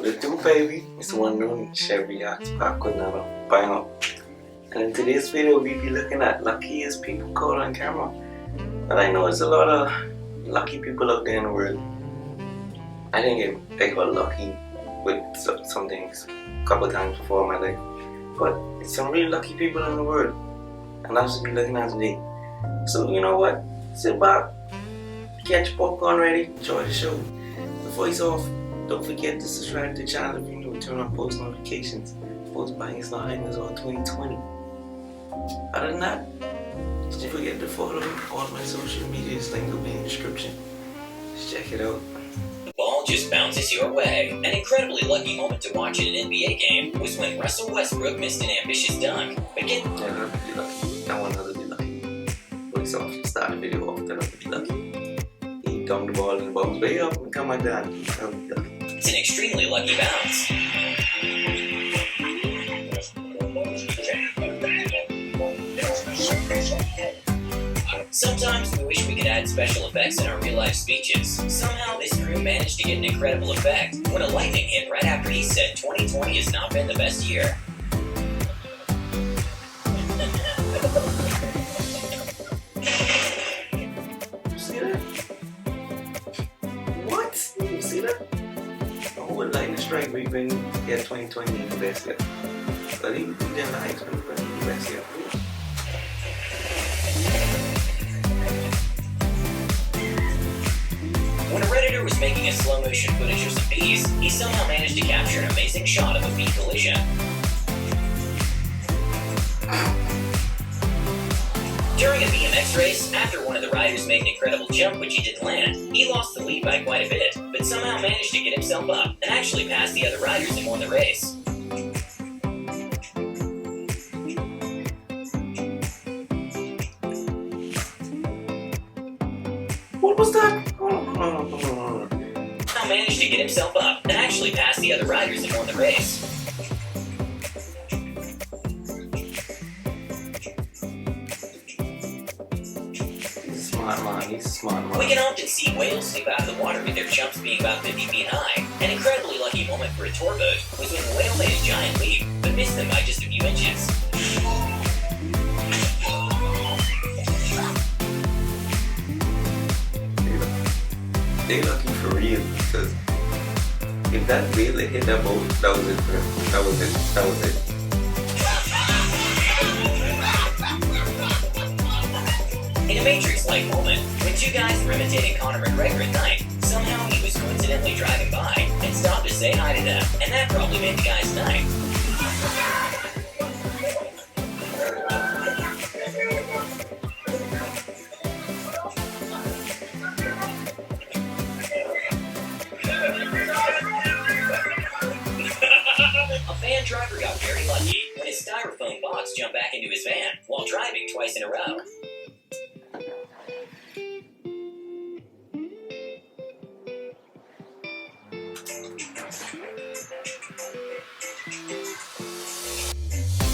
The two baby, it's the one known ChevReacts back with another bang up. And in today's video we'll be looking at luckiest people caught on camera. And I know there's a lot of lucky people out there in the world. I think I got lucky with some things a couple times before in my life. But it's some really lucky people in the world. And that's what we'll be looking at today. So you know what? Sit back, get your popcorn ready, enjoy the show. Before it's off, don't forget to subscribe to the channel if you're new and turn on post notifications. Post buying is not hiding us all 2020. Other than that, don't forget to follow all my social medias, link will be in the description. Just check it out. The ball just bounces your way. An incredibly lucky moment to watch in an NBA game was when Russell Westbrook missed an ambitious dunk. But Yeah, I'm really lucky. I want her to be lucky. But it's off, start the video off, then I'll be lucky. He dunked the ball and the ball's way up and come like that. I'll be lucky. it's an extremely lucky bounce. Sometimes we wish we could add special effects in our real-life speeches. Somehow this crew managed to get an incredible effect when a lightning hit right after he said 2020 has not been the best year. You see that? What? You see that? Oh, with lightning strike we bring 2020 in the best year. But he didn't like 2020 in the best year. When a Redditor was making a slow motion footage of some bees, he somehow managed to capture an amazing shot of a bee collision. During a BMX race, after one of the riders made an incredible jump which he didn't land, he lost the lead by quite a bit, but somehow managed to get himself up and actually passed the other riders and won the race. What was that? Somehow managed to get himself up and actually passed the other riders and won the race. He's a smart man. We can often see whales sleep out of the water with their jumps being about 50 feet high. An incredibly lucky moment for a tour boat was when the whale made a giant leap, but missed them by just a few inches. They lucky for real, because if that whale had hit that boat, that was it for them. That was it. That was it. In a Matrix-like moment, when two guys were imitating Conor McGregor at night, somehow he was coincidentally driving by and stopped to say hi to them, and that probably made the guy's night. A van driver got very lucky when his styrofoam box jumped back into his van while driving twice in a row.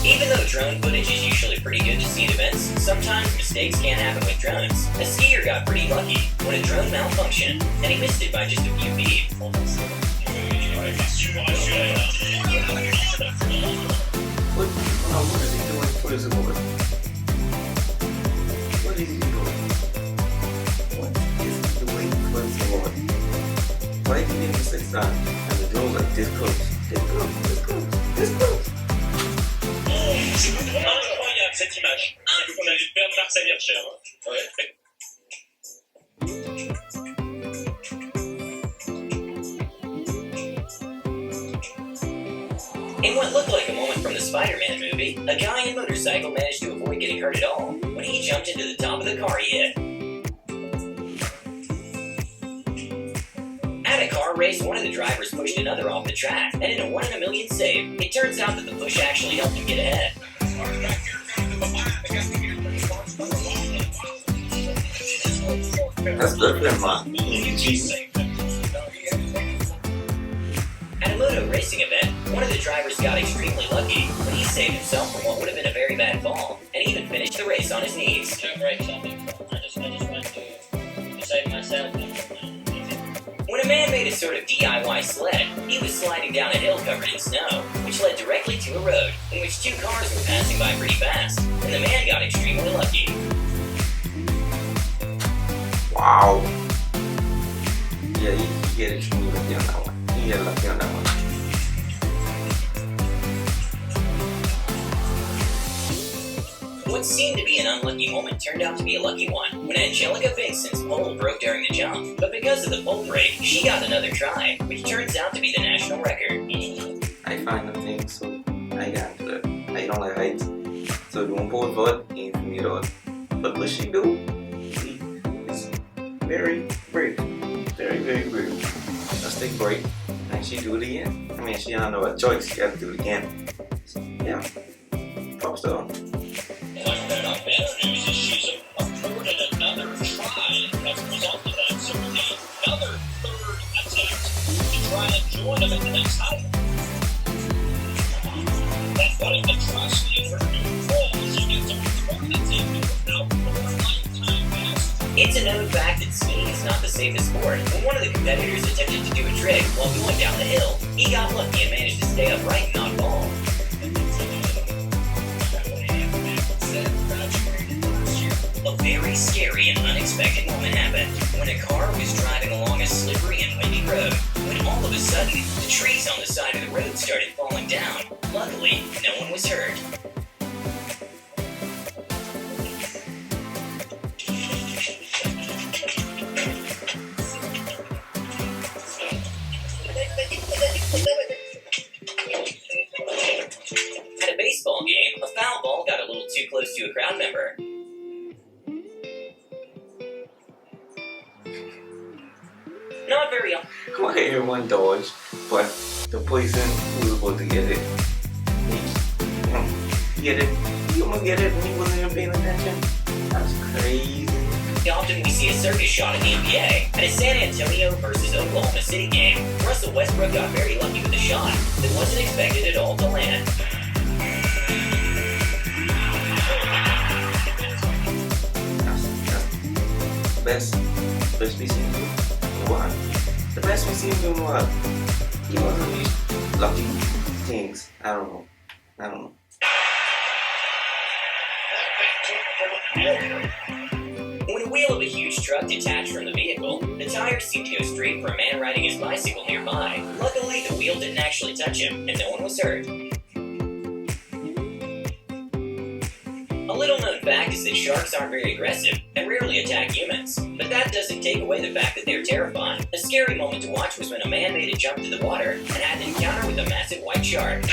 Even though drone footage is usually pretty good to see at events, sometimes mistakes can happen with drones. A skier got pretty lucky when a drone malfunctioned, and he missed it by just a few feet. What is he doing? What is it over? What is he doing? What is he doing? What is it over? Why did he leave the 6 down and the drone like this close? This close, this close, this close. C'est incroyable cette image. On a dû perdre Marcel Hirscher. Ouais. In what looked like a moment from the Spider-Man movie, a guy in a motorcycle managed to avoid getting hurt at all when he jumped into the top of the car he hit. At a car race, one of the drivers pushed another off the track, and in a 1 in a million save, it turns out that the push actually helped him get ahead. That's good for him, man. At a moto racing event, one of the drivers got extremely lucky when he saved himself from what would have been a very bad fall, and even finished the race on his knees. ChevReacts, I just went to save myself. When a man made made a sort of DIY sled. He was sliding down a hill covered in snow, which led directly to a road in which two cars were passing by pretty fast, and the man got extremely lucky. Wow. Yeah, he get extremely lucky on that one. He get lucky on that one. What seemed to be an unlucky moment turned out to be a lucky one when Angelica Vincent's pole broke during the jump. But because of the pole break, she got another try, which turns out to be the national record. I find the thing, so I can't do it. I don't like heights. So doing pole vault ain't for me at all. But what she do is very brave. Very, very brave. Just take a break and she do it again. I mean, she don't know a choice. She got to do it again. So, yeah. Props to her. Better news is she's afforded another try as a result of that. So another third attempt to try and join them in the next title. That's what it trust in her new role. She gets a permanency without more lifetime best. It's a known fact that skiing is not the safest sport. When one of the competitors attempted to do a trick while going down the hill, he got lucky and managed to stay upright and not fall. A very scary and unexpected moment happened when a car was driving along a slippery and windy road when all of a sudden the trees on the side of the road started falling down. Luckily, no one was hurt. At a baseball game, a foul ball got a little too close to a crowd member. Not very Come here, everyone dodge, but the person who was supposed to get it, he almost get it and he wasn't even paying attention. That's crazy. often we see a circus shot in the NBA. At a San Antonio versus Oklahoma City game, Russell Westbrook got very lucky with a shot that wasn't expected at all to land. Best we seen him in a while. The best we seen him in a while. He wasn't these lucky things. I don't know. When a wheel of a huge truck detached from the vehicle, the tires seemed to go straight for a man riding his bicycle nearby. Luckily, the wheel didn't actually touch him, and no one was hurt. A little known fact is that sharks aren't very aggressive and rarely attack humans. But that doesn't take away the fact that they're terrifying. A scary moment to watch was when a man made a jump to the water and had an encounter with a massive white shark.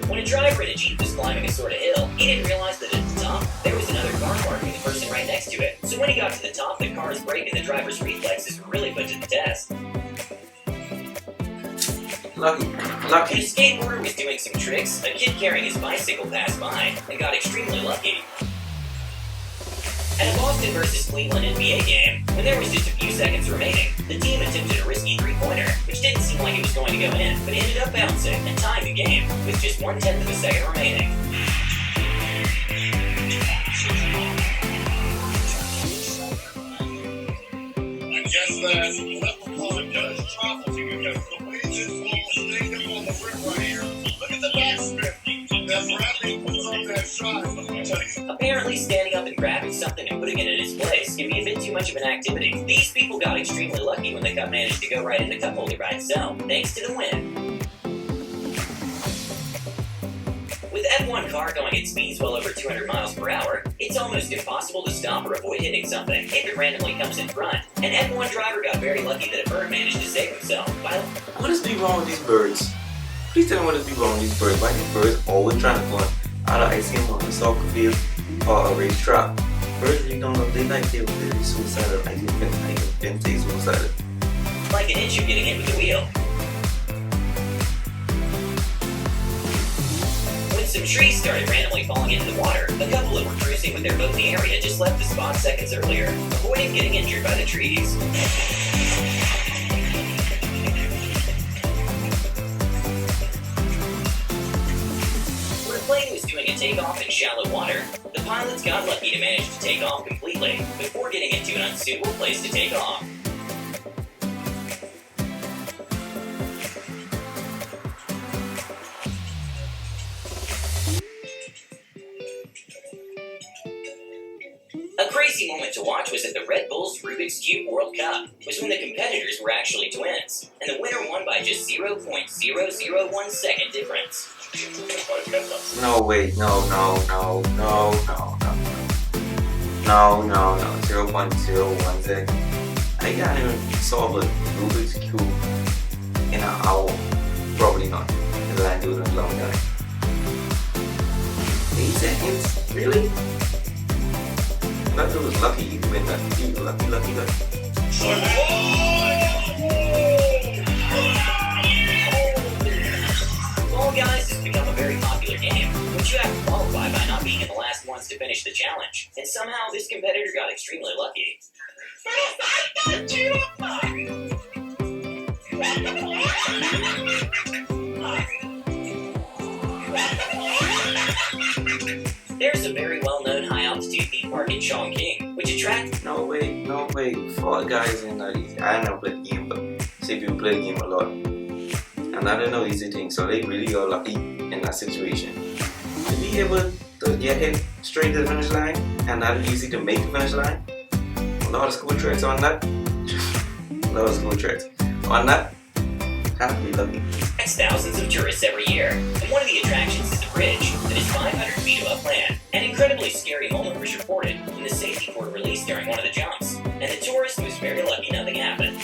When a driver in a Jeep was climbing a sort of hill, he didn't realize that at the top, there was another car parked with the person right next to it. So when he got to the top, the car's brake and the driver's reflexes were really put to the test. Lucky. When a skateboarder was doing some tricks, a kid carrying his bicycle passed by and got extremely lucky. At a Boston versus Cleveland NBA game, when there was just a few seconds remaining, the team attempted a risky three-pointer, which didn't seem like it was going to go in, but ended up bouncing and tying the game with just 1/10 of a second remaining. I guess that leprechaun does travel to you because the way this ball stayed up on the rim right here. Look at the backspin that Bradley puts on that shot. Let me tell you. Apparently, standing up and grabbing something and putting it in its place can be a bit too much of an activity. These people got extremely lucky when the cup managed to go right in the cup holder by itself, thanks to the wind. With F1 car going at speeds well over 200 miles per hour, it's almost impossible to stop or avoid hitting something if it randomly comes in front. An F1 driver got very lucky that a bird managed to save himself. What is be wrong with these birds? Please tell me what is be wrong with these birds. Why these birds always trying to fly out of ice cream on a soccer field or a racetrack? Birds really don't look, they like they're very suicidal. I can say suicidal. Like an inch of getting hit with the wheel. When some trees started randomly falling into the water, a couple that were cruising with their boat in the area just left the spot seconds earlier, avoiding getting injured by the trees. plane was doing a takeoff in shallow water. The pilots got lucky to manage to take off completely before getting into an unsuitable place to take off. A crazy moment to watch was at the Red Bull's Rubik's Cube World Cup, was when the competitors were actually twins, and the winner won by just 0.001 second difference. No, wait, no. 0.01 second. I can't even solve a Rubik's Cube in an hour. Probably not, because I do it in a long time. 8 seconds? Really? That dude was lucky he win that. He was lucky. Fall Guys has become a very popular game, but you have to qualify by not being in the last ones to finish the challenge. And somehow this competitor got extremely lucky. There's a very well-known high-altitude theme park in Chongqing, which attracts... No way. Fall Guys ain't not easy. I never played the game, but see people play the game a lot. And I don't know easy things, so they really got lucky in that situation. To be able to get hit straight to the finish line, and not easy to make the finish line. A lot of school tricks on that. Have to be lucky. Thousands of tourists every year, and one of the attractions is a bridge that is 500 feet above land. An incredibly scary moment was reported when the safety cord released during one of the jumps, and the tourist was very lucky nothing happened.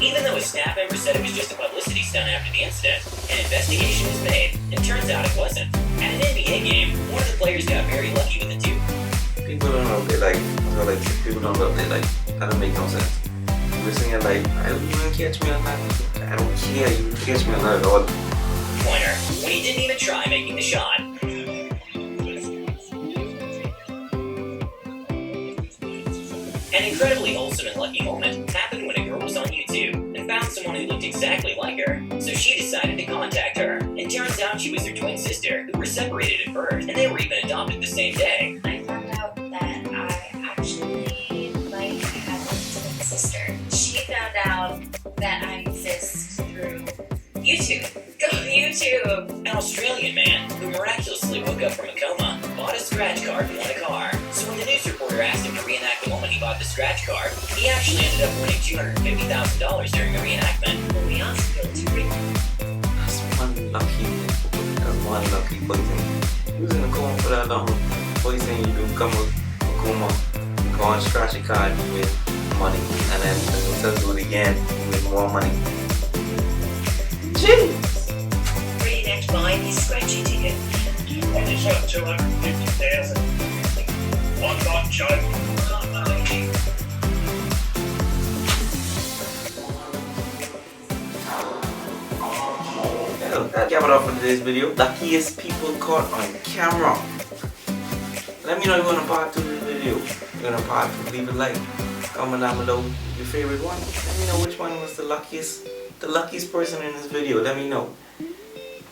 Even though a staff member said it was just a publicity stunt after the incident, an investigation was made, and turns out it wasn't. At an NBA game, one of the players got very lucky with a tooth. People don't know people don't know that don't make no sense. You're saying like, I don't even catch me on that. I don't care, you catch me on that at all. Pointer, when he didn't even try making the shot. An incredibly wholesome and lucky moment happened when a girl was on YouTube and found someone who looked exactly like her, so she decided to contact her. And turns out she was her twin sister, who were separated at birth, and they were even adopted the same day. I found out that I actually might have a twin sister. She found out that I exist through YouTube. Go YouTube! An Australian man who miraculously woke up from a coma bought a scratch card and won a car. So when the news reporter asked him to reenact the moment he bought the scratch card, he actually ended up winning $250,000 during the reenactment. But we also go to read. That's one lucky person. He was in a coma for that long. First thing you do, come with a coma, you go and scratch a card, you win money, and then you do it again, you win more money. Jeez! Reenact buying his scratchy ticket. I just got 250,000. I'm not joking. Well, that cap it off for today's video. Luckiest people caught on camera. Let me know if you want a part 2 of this video. If you want a part 2, leave a like. Comment down below your favorite one. Let me know which one was the luckiest person in this video. Let me know.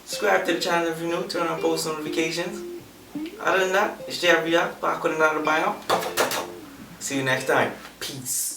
Subscribe to the channel if you're new. Turn on post notifications. Other than that, it's ChevReacts back with another banger. See you next time. Peace.